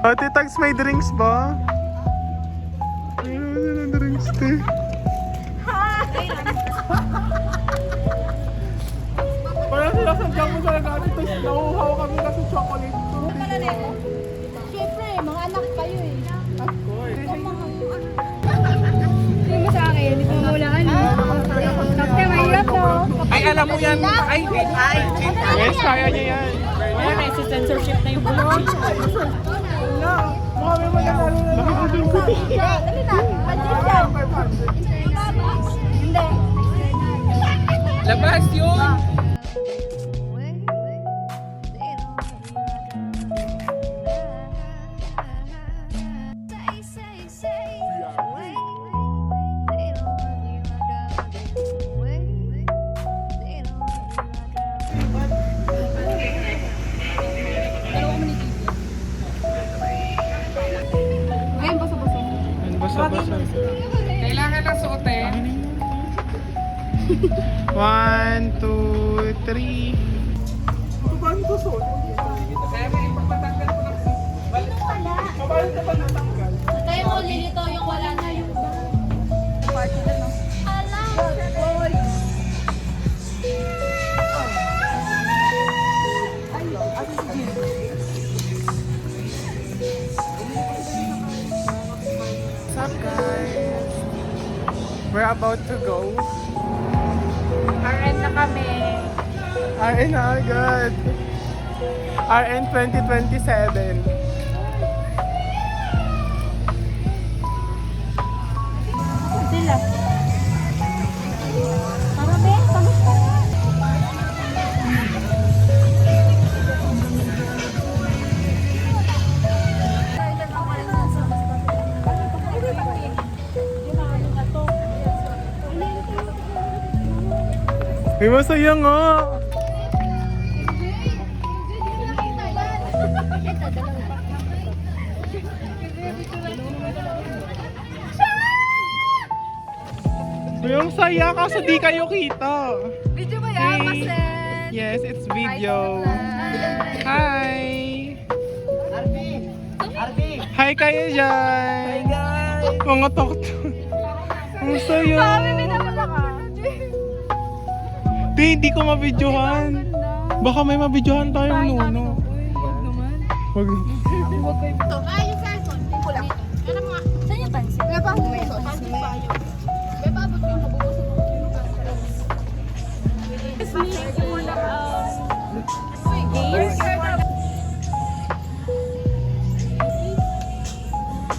Ate Tags, may drinks ba? Ayun, drinks te. Wala sila sa jam mo sa natin. Tapos nauuhaw kami kasi chocolate. Siyempre, mga anak kayo eh. Of course. Hindi mo sa akin, hindi mo mulaan eh. Kapte, mahirap to. Ay, alam mo yan. Ay. Yes, kaya niya yan. Wala na, si censorship na yung bullshit. Wala. Mukha may mananalo na. Dali na, budget yan. Hindi. Labas yun. Ayun, basa-basa. Basa-basa. Kailangan na suotin. 1, 2, 3. Paano ko suot? Kaya may ipagtatanggal ko lang. Paano ka ba natanggal? Tayo mo lilito yung wala na yung party na no. What's up, guys? We're about to go. RN na kami. RN na agad. RN 2027. Sila. Tara be, kamusta? May masaya nga. May ang saya kaso di kayo kita. Video ba Hey. yan? Pasen. Yes, it's video. Hi! Hi kayo dyan! Guys. Mga tok-tok. Ang saya. Di, hindi ko mabidyohan. Baka may mabidyohan tayong nuno. Wag. Ay, yung cellphone. Pula. Ano mga? Saan yung pansin? Wala pa akong may pansin pa yun. May paabot yung mabubusin mo.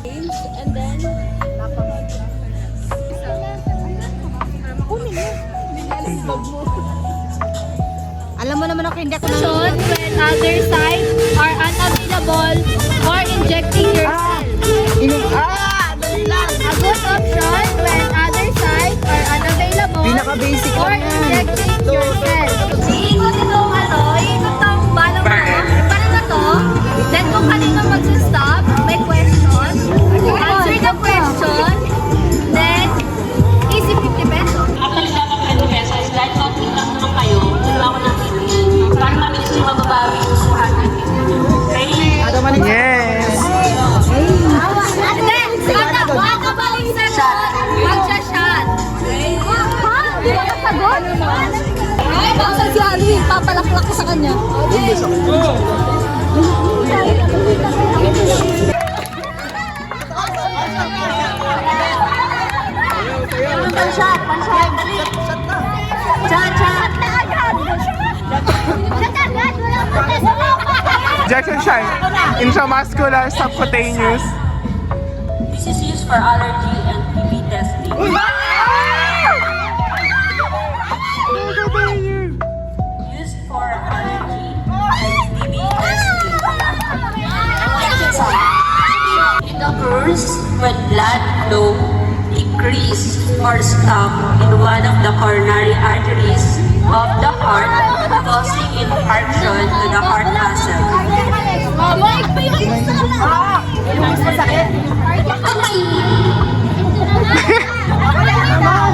Games and then alam mo naman ako hindi ako when other sites are unavailable for injecting yourself. A good option when other sites are unavailable for injecting yourself. Iikot itong iikot itong balong mo. Paano na to? Then kung kanino mag-stop, may question. Answer the question. Then, easy 50 pesos. After sa mga 20 pesos, dahil konti lang naman kayo, wala ko ng ticket. Para mabilis yung mababawi yung 200. Ready? Yes! Wakabaling session, magsha-shot. Di ba kasagot? Ay, baka si Ali, papalaklak ko sa kanya. Shot, dali. Shot na agad. Shot agad, wala pa tayo. Injection shine. Intramuscular subcutaneous. This is used for allergy and TB testing. Used for allergy and TB testing. It occurs when blood flow decrease or stop in one of the coronary arteries of the heart, causing infarction to the heart muscle. Mike, pa yung isa lang. Yung mas masakit. Wala naman.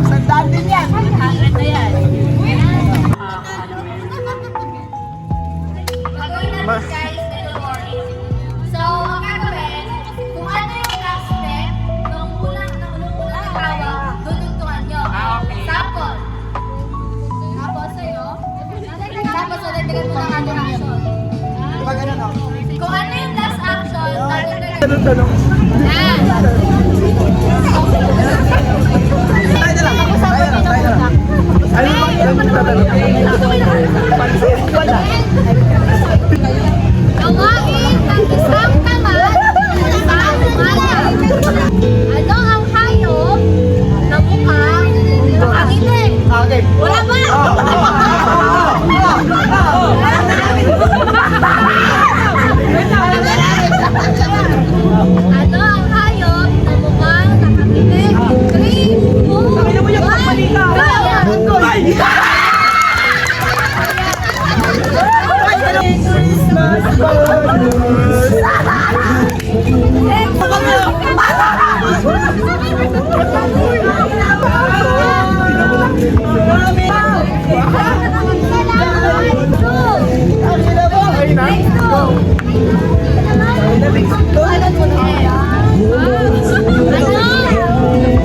Sandaan din yan. 100 na yan. Gagawin natin guys, good morning. So, Tanong. Yan. Ano bang yung tatanong? Wala. Gawain ng isang tamad sa umaga. Ano ang hayop na mukhang nakangiti? Okay. Wala ba? Ano ang hayop na mukhang nakangiti? 3, 2, 1, go!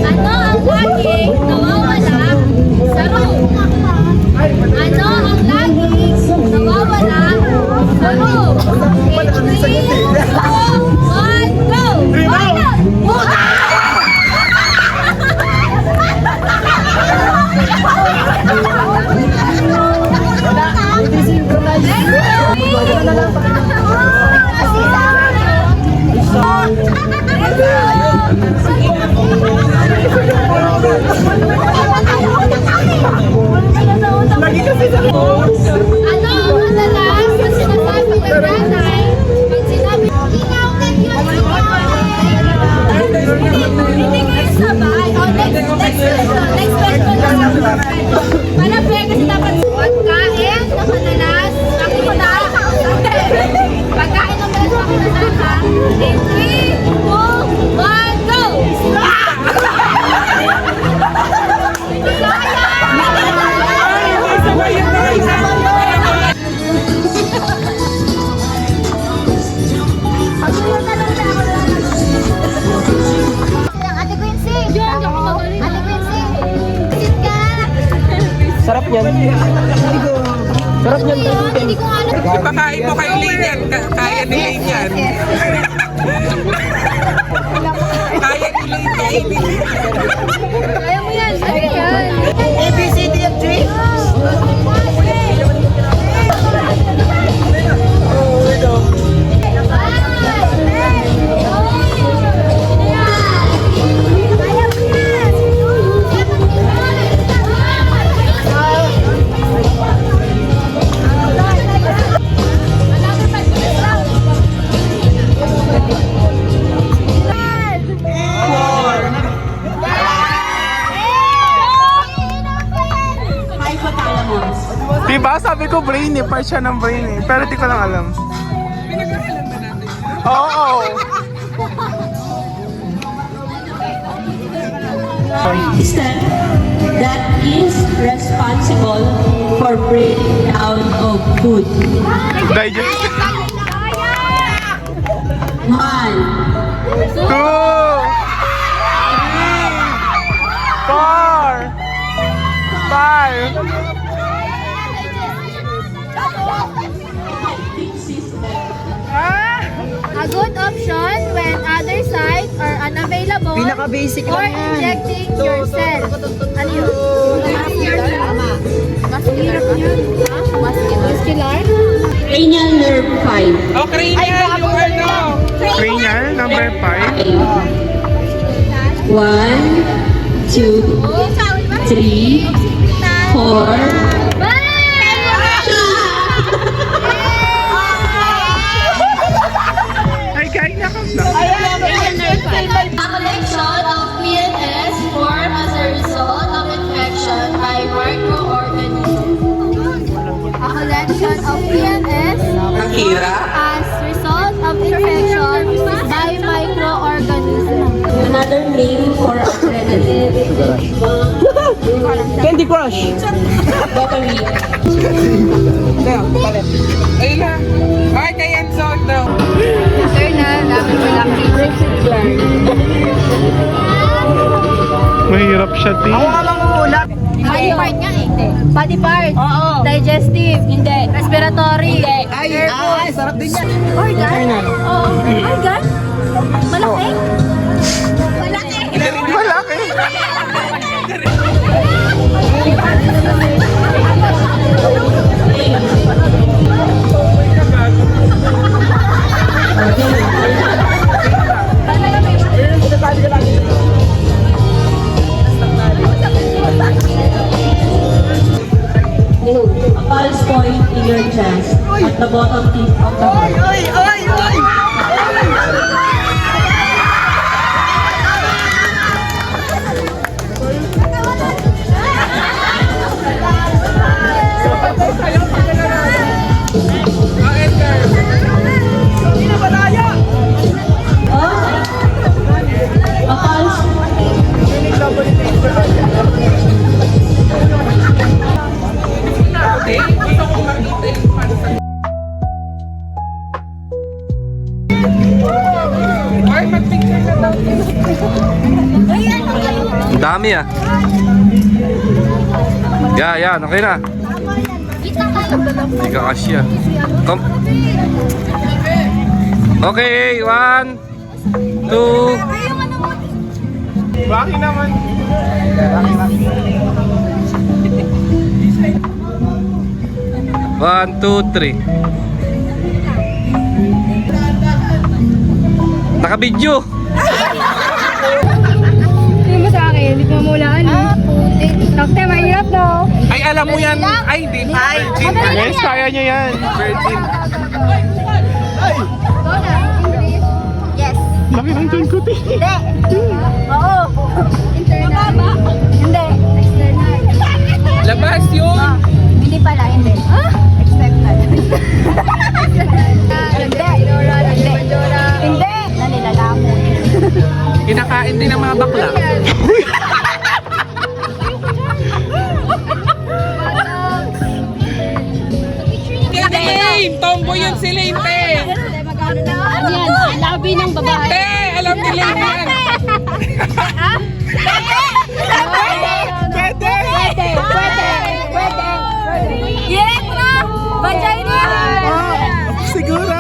Ano ang laging nawawala sa room? Ano ang laging nawawala sa room? 3, 2, 1, go! Lagi kasi sa Ano ang madalas na sinasabi ng nanay pag sinabi, inautin yun, hindi kayo sabay. Oh, next question lang. Para fair kasi dapat pagkain na madalas nakita. Pagkain na madalas nakita. In 3, 2, 1, go! Ate Quincy! Ate Quincy! Sit ka! Sarap yan. Sarap yan. Hindi ko alam. Ipakain mo kay Lane yan. Kaya ni Lane yan. Kaya ni Lane kainin. Kaya mo yan. Ano yan? A, B, C, D, F, G. Hypothalamus. Diba? Sabi ko brain eh. Part siya ng brain eh. Pero di ko lang alam. Oo. System that is responsible for breaking down of food. Digest. 1, 2, 3, 4, 5. A good option when other sites are unavailable Pinaka-basic or lang yan. injecting yourself. Ano yun? Mas hirap yun. Muscular? cranial nerve 5. O, cranial yung ano. Cranial, number 5. 1, 2, 3, 4. Ay, kain na ka na. A collection of PNS formed as a result of infection by microorganisms. A collection of PNS Ang hirap. as result of infection by microorganisms. Another name for adrenaline. Candy Crush. Dopamine. Ayun na. Ay, kay Enzo daw. Sir na, namin walang Mahirap siya, T. Ako nga lang uulat. Body part nga eh. Body part. Oo. Digestive. Hindi. Respiratory. Hindi. Ay, sarap din yan. Organ? Oo. Organ? A pulse point in your chest at the bottom tip of the heart. A pulse Ay, mag-picture na daw. Ang dami ah. Yan, okay na. Hindi ka kasya. Okay, 1, 2. Bakit naman? One, two, three. Naka-video. Hindi mo sa akin, hindi mo mamulaan eh. Dokte, mahirap no? Ay, alam mo yan. Ay, di. Virgin. Guys, kaya nyo yan. Virgin. Yes. Laki ng John Kuti. Hindi. Oo. Internal. Hindi. External. Labas yun. Hindi pala, hindi. External. Hindi. Hindi. Nanilalamon. Kinakain din ng mga bakla. Lane! Tomboy yun si Lane, te! Yan, labi ng babae. Te! Alam ni Lane yan! Pwede. Yes, ma. Vagina. Siguro.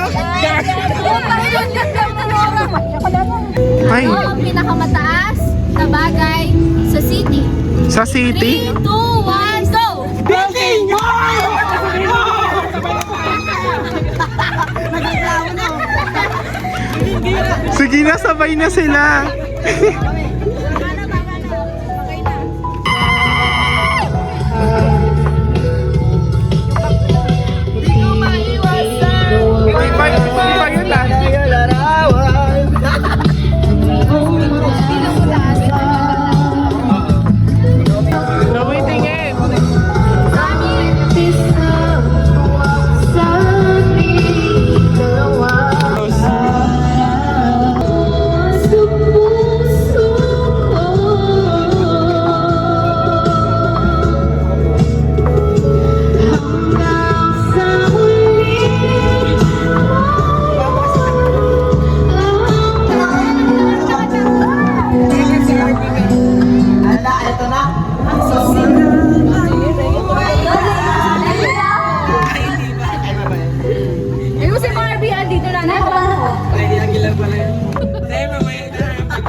Ay, Ano ang pinakamataas na bagay sa city? sa city? 3, 2, 1, go! Sige na, sabay na sila. Hindi pa yun ah. Sabay tingin. Ayun si Barbie, andito na. Te, mamaya na.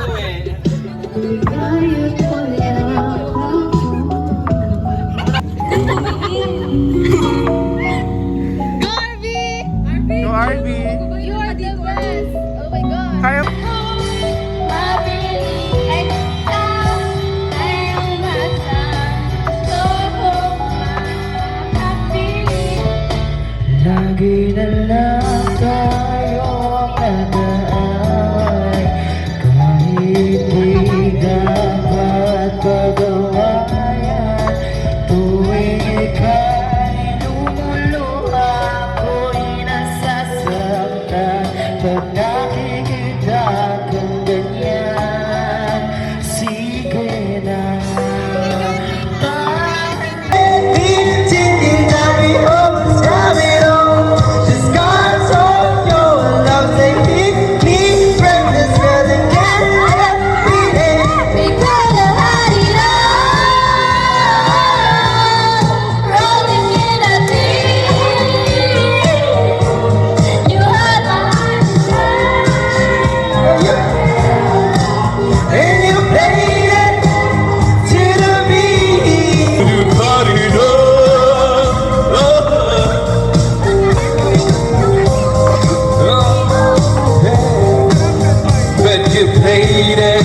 lady.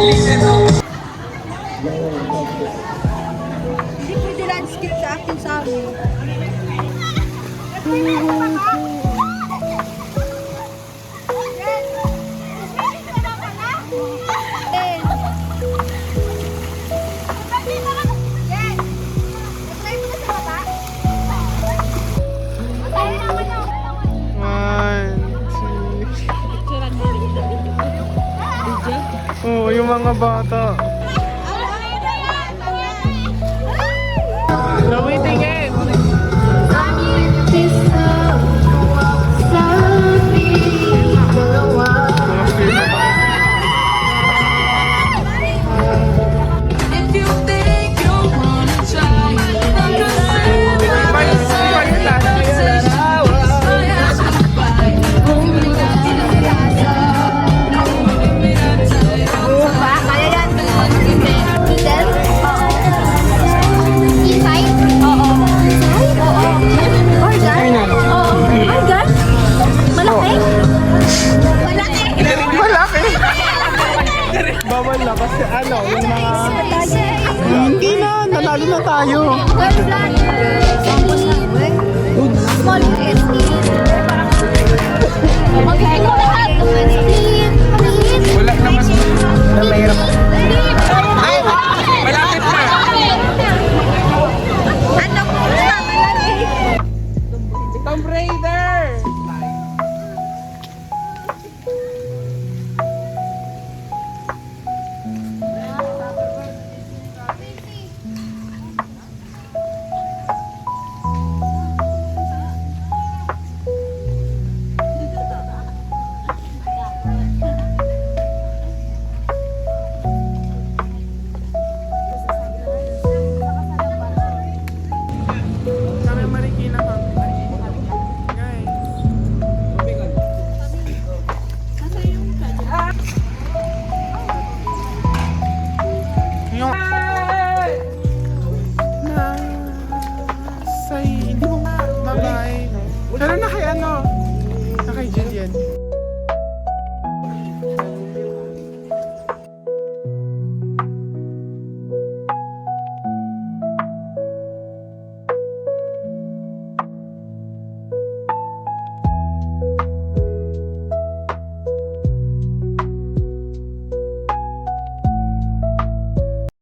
Listen up. Hindi pwede landscape sa akin sa amin. Oo, yung mga bata. Chloe, tingin! Kaya yan. Then, inside? Oo. Oo. Organ? Oo. Organ? Malaki? Malaki? Bawal na kasi ano, yung mga... Hindi na, nanalo na tayo. Small. Okay.